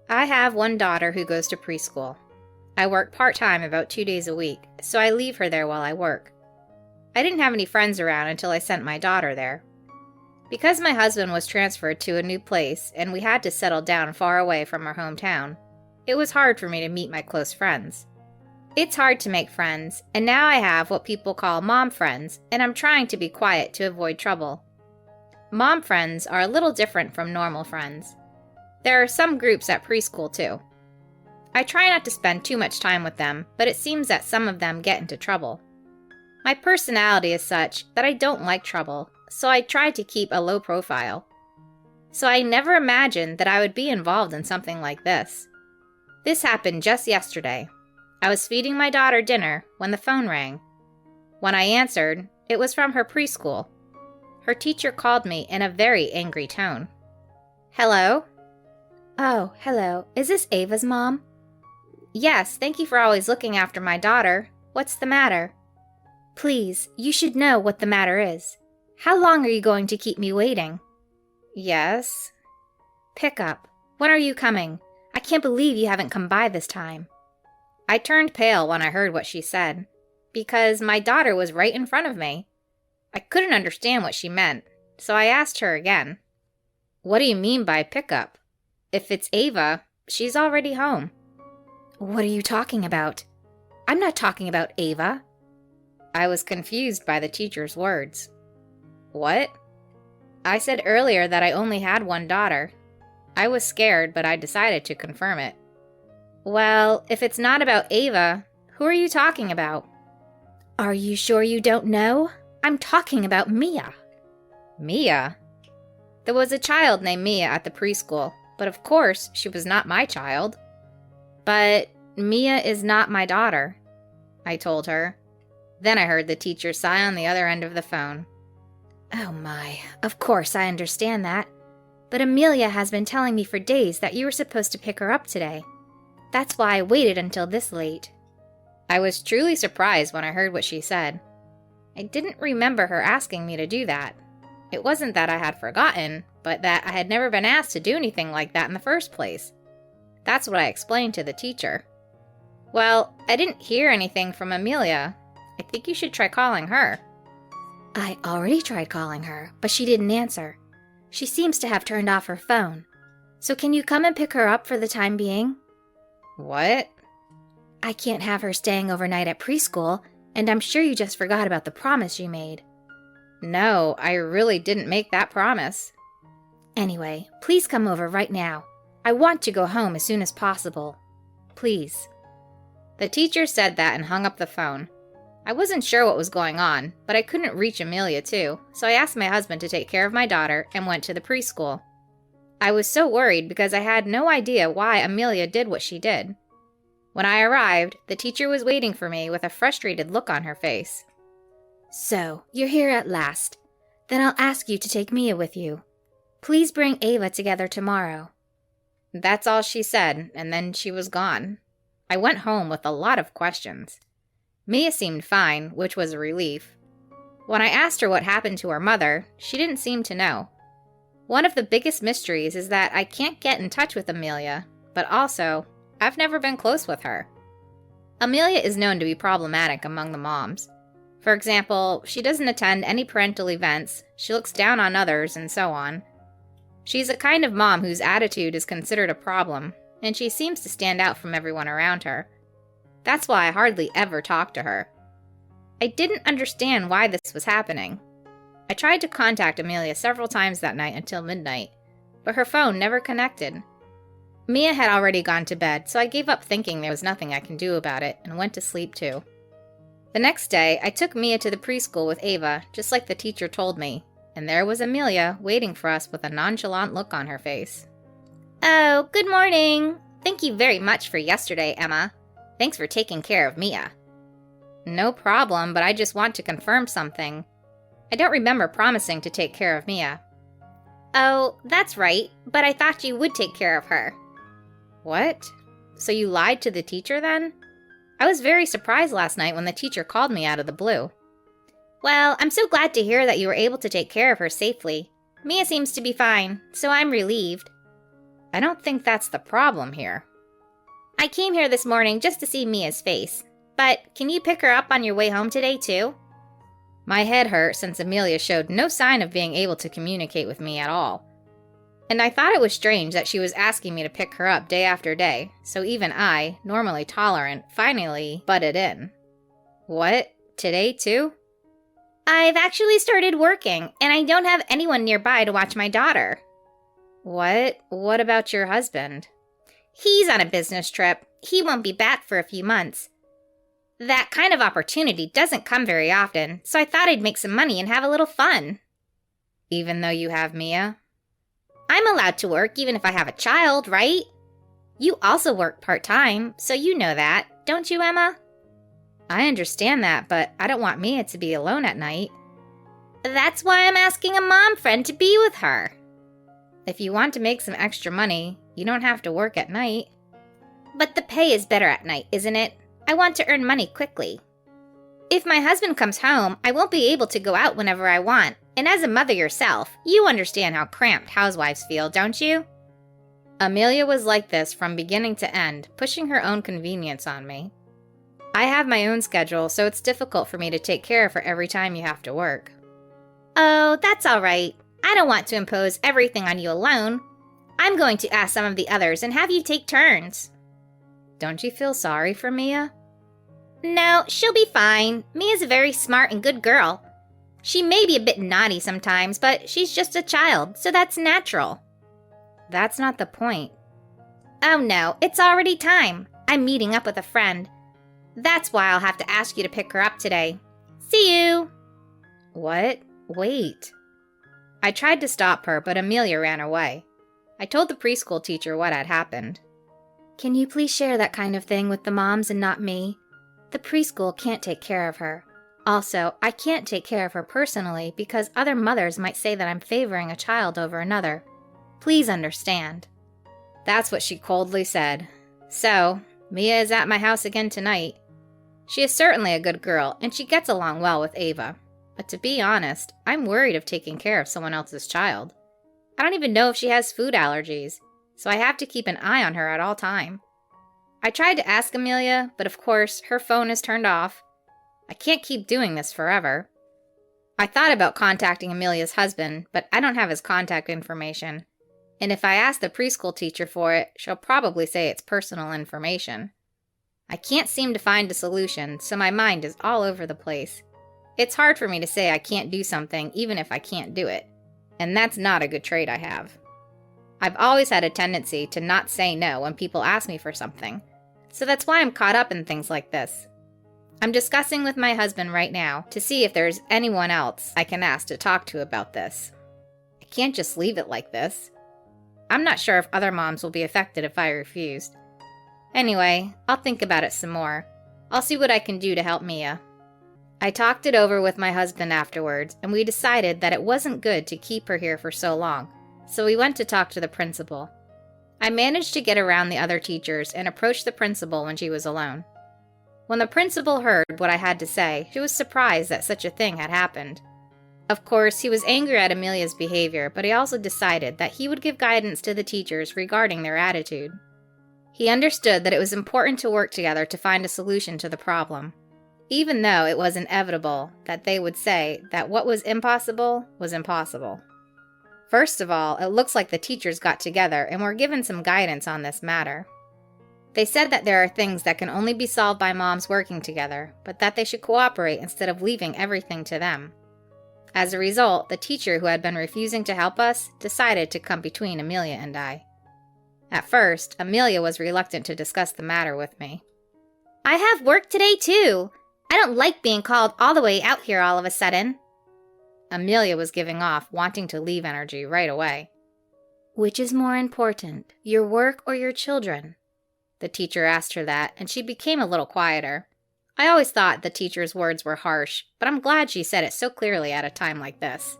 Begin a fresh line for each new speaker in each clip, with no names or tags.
I have one daughter who goes to preschool. I work part-time about 2 days a week, so I leave her there while I work. I didn't have any friends around until I sent my daughter there. Because my husband was transferred to a new place and we had to settle down far away from our hometown, it was hard for me to meet my close friends. It's hard to make friends, and now I have what people call mom friends, and I'm trying to be quiet to avoid trouble. Mom friends are a little different from normal friends. There are some groups at preschool too. I try not to spend too much time with them, but it seems that some of them get into trouble. My personality is such that I don't like trouble, so I try to keep a low profile. So I never imagined that I would be involved in something like this. This happened just yesterday. I was feeding my daughter dinner when the phone rang. When I answered, it was from her preschool. Her teacher called me in a very angry tone. "Hello?"
Oh, hello. Is this Ava's mom?
"Yes, thank you for always looking after my daughter. What's the matter?"
Please, you should know what the matter is. How long are you going to keep me waiting?
"Yes."
Pick up. When are you coming? I can't believe you haven't come by this time.
I turned pale when I heard what she said, because my daughter was right in front of me. I couldn't understand what she meant, so I asked her again. "What do you mean by pickup? If it's Ava, she's already home."
What are you talking about? I'm not talking about Ava.
I was confused by the teacher's words. "What?" I said earlier that I only had one daughter. I was scared, but I decided to confirm it. "Well, if it's not about Ava, who are you talking about?"
Are you sure you don't know? I'm talking about Mia.
"Mia?" There was a child named Mia at the preschool, but of course she was not my child. "But Mia is not my daughter," I told her. Then I heard the teacher sigh on the other end of the phone.
Oh my, of course I understand that. But Amelia has been telling me for days that you were supposed to pick her up today. That's why I waited until this late.
I was truly surprised when I heard what she said. I didn't remember her asking me to do that. It wasn't that I had forgotten, but that I had never been asked to do anything like that in the first place. That's what I explained to the teacher. "Well, I didn't hear anything from Amelia. I think you should try calling her."
I already tried calling her, but she didn't answer. She seems to have turned off her phone. So can you come and pick her up for the time being?
"What?"
I can't have her staying overnight at preschool, and I'm sure you just forgot about the promise you made.
"No, I really didn't make that promise."
Anyway, please come over right now. I want to go home as soon as possible. Please.
The teacher said that and hung up the phone. I wasn't sure what was going on, but I couldn't reach Amelia too, so I asked my husband to take care of my daughter and went to the preschool. I was so worried because I had no idea why Amelia did what she did. When I arrived, the teacher was waiting for me with a frustrated look on her face.
So, you're here at last. Then I'll ask you to take Mia with you. Please bring Ava together tomorrow.
That's all she said, and then she was gone. I went home with a lot of questions. Mia seemed fine, which was a relief. When I asked her what happened to her mother, she didn't seem to know. One of the biggest mysteries is that I can't get in touch with Amelia, but also, I've never been close with her. Amelia is known to be problematic among the moms. For example, she doesn't attend any parental events, she looks down on others, and so on. She's a kind of mom whose attitude is considered a problem, and she seems to stand out from everyone around her. That's why I hardly ever talk to her. I didn't understand why this was happening. I tried to contact Amelia several times that night until midnight, but her phone never connected. Mia had already gone to bed, so I gave up thinking there was nothing I can do about it and went to sleep too. The next day, I took Mia to the preschool with Ava, just like the teacher told me, and there was Amelia waiting for us with a nonchalant look on her face. "Oh, good morning. Thank you very much for yesterday, Emma. Thanks for taking care of Mia." "No problem, but I just want to confirm something. I don't remember promising to take care of Mia." "Oh, that's right, but I thought you would take care of her." "What? So you lied to the teacher then?" I was very surprised last night when the teacher called me out of the blue. "Well, I'm so glad to hear that you were able to take care of her safely. Mia seems to be fine, so I'm relieved." I don't think that's the problem here.
I came here this morning just to see Mia's face. But can you pick her up on your way home today, too?
My head hurt since Amelia showed no sign of being able to communicate with me at all. And I thought it was strange that she was asking me to pick her up day after day, so even I, normally tolerant, finally butted in. What? Today too?
I've actually started working, and I don't have anyone nearby to watch my daughter.
What? What about your husband?
He's on a business trip. He won't be back for a few months. That kind of opportunity doesn't come very often, so I thought I'd make some money and have a little fun.
Even though you have Mia?
I'm allowed to work even if I have a child, right? You also work part-time, so you know that, don't you, Emma?
I understand that, but I don't want Mia to be alone at night.
That's why I'm asking a mom friend to be with her.
If you want to make some extra money, you don't have to work at night.
But the pay is better at night, isn't it? I want to earn money quickly. If my husband comes home, I won't be able to go out whenever I want. And as a mother yourself, you understand how cramped housewives feel, don't you?
Amelia was like this from beginning to end, pushing her own convenience on me. I have my own schedule, so it's difficult for me to take care of her every time you have to work.
Oh, that's all right. I don't want to impose everything on you alone. I'm going to ask some of the others and have you take turns.
Don't you feel sorry for Mia?
No, she'll be fine. Mia's a very smart and good girl. She may be a bit naughty sometimes, but she's just a child, so that's natural.
That's not the point.
Oh no, it's already time. I'm meeting up with a friend. That's why I'll have to ask you to pick her up today. See you!
What? Wait. I tried to stop her, but Amelia ran away. I told the preschool teacher what had happened.
Can you please share that kind of thing with the moms and not me? The preschool can't take care of her. Also, I can't take care of her personally because other mothers might say that I'm favoring a child over another. Please understand.
That's what she coldly said. So, Mia is at my house again tonight. She is certainly a good girl, and she gets along well with Ava. But to be honest, I'm worried of taking care of someone else's child. I don't even know if she has food allergies, so I have to keep an eye on her at all time. I tried to ask Amelia, but of course, her phone is turned off. I can't keep doing this forever. I thought about contacting Amelia's husband, but I don't have his contact information. And if I ask the preschool teacher for it, she'll probably say it's personal information. I can't seem to find a solution, so my mind is all over the place. It's hard for me to say I can't do something even if I can't do it. And that's not a good trait I have. I've always had a tendency to not say no when people ask me for something, so that's why I'm caught up in things like this. I'm discussing with my husband right now to see if there's anyone else I can ask to talk to about this. I can't just leave it like this. I'm not sure if other moms will be affected if I refused. Anyway, I'll think about it some more. I'll see what I can do to help Mia. I talked it over with my husband afterwards, and we decided that it wasn't good to keep her here for so long, so we went to talk to the principal. I managed to get around the other teachers and approached the principal when she was alone. When the principal heard what I had to say, she was surprised that such a thing had happened. Of course, he was angry at Amelia's behavior, but he also decided that he would give guidance to the teachers regarding their attitude. He understood that it was important to work together to find a solution to the problem, even though it was inevitable that they would say that what was impossible was impossible. First of all, it looks like the teachers got together and were given some guidance on this matter. They said that there are things that can only be solved by moms working together, but that they should cooperate instead of leaving everything to them. As a result, the teacher who had been refusing to help us decided to come between Amelia and I. At first, Amelia was reluctant to discuss the matter with me.
I have work today too. I don't like being called all the way out here all of a sudden.
Amelia was giving off wanting to leave energy right away.
Which is more important, your work or your children?
The teacher asked her that, and she became a little quieter. I always thought the teacher's words were harsh, but I'm glad she said it so clearly at a time like this.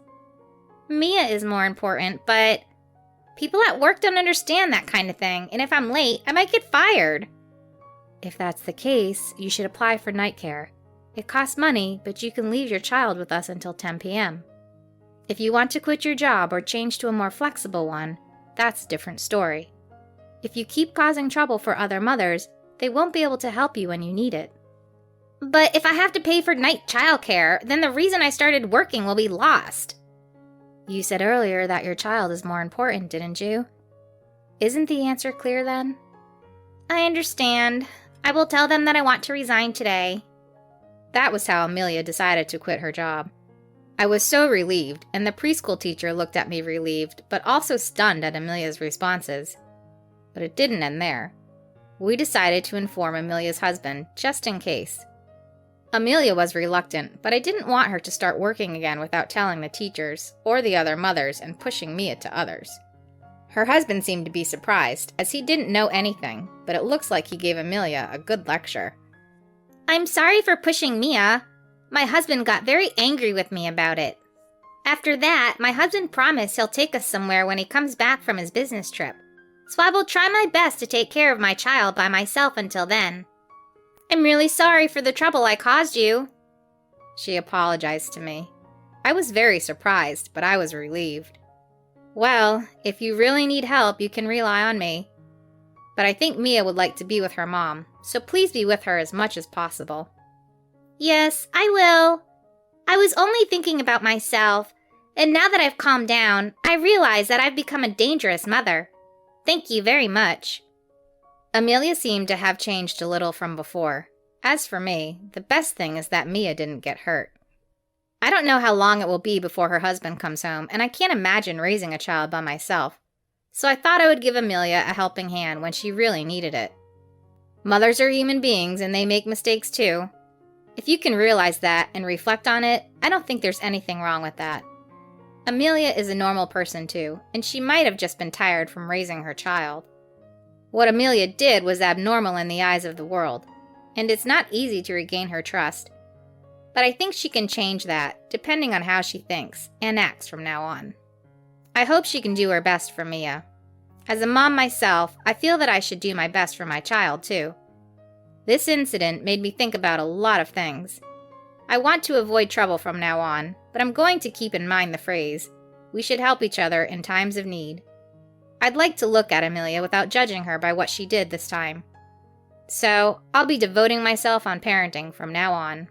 Mia is more important, but people at work don't understand that kind of thing, and if I'm late, I might get fired.
If that's the case, you should apply for night care. It costs money, but you can leave your child with us until 10 p.m. If you want to quit your job or change to a more flexible one, that's a different story.
If you keep causing trouble for other mothers, they won't be able to help you when you need it.
But if I have to pay for night childcare, then the reason I started working will be lost.
You said earlier that your child is more important, didn't you? Isn't the answer clear then?
I understand. I will tell them that I want to resign today.
That was how Amelia decided to quit her job. I was so relieved, and the preschool teacher looked at me relieved, but also stunned at Amelia's responses. But it didn't end there. We decided to inform Amelia's husband, just in case. Amelia was reluctant, but I didn't want her to start working again without telling the teachers, or the other mothers, and pushing Mia to others. Her husband seemed to be surprised, as he didn't know anything, but it looks like he gave Amelia a good lecture.
I'm sorry for pushing Mia. My husband got very angry with me about it. After that, my husband promised he'll take us somewhere when he comes back from his business trip. So I will try my best to take care of my child by myself until then. I'm really sorry for the trouble I caused you.
She apologized to me. I was very surprised, but I was relieved. Well, if you really need help, you can rely on me. But I think Mia would like to be with her mom, so please be with her as much as possible.
Yes, I will. I was only thinking about myself, and now that I've calmed down, I realize that I've become a dangerous mother. Thank you very much.
Amelia seemed to have changed a little from before. As for me, the best thing is that Mia didn't get hurt. I don't know how long it will be before her husband comes home, and I can't imagine raising a child by myself. So I thought I would give Amelia a helping hand when she really needed it. Mothers are human beings, and they make mistakes too. If you can realize that and reflect on it, I don't think there's anything wrong with that. Amelia is a normal person too, and she might have just been tired from raising her child. What Amelia did was abnormal in the eyes of the world, and it's not easy to regain her trust. But I think she can change that, depending on how she thinks and acts from now on. I hope she can do her best for Mia. As a mom myself, I feel that I should do my best for my child too. This incident made me think about a lot of things. I want to avoid trouble from now on, but I'm going to keep in mind the phrase, we should help each other in times of need. I'd like to look at Amelia without judging her by what she did this time. So, I'll be devoting myself on parenting from now on.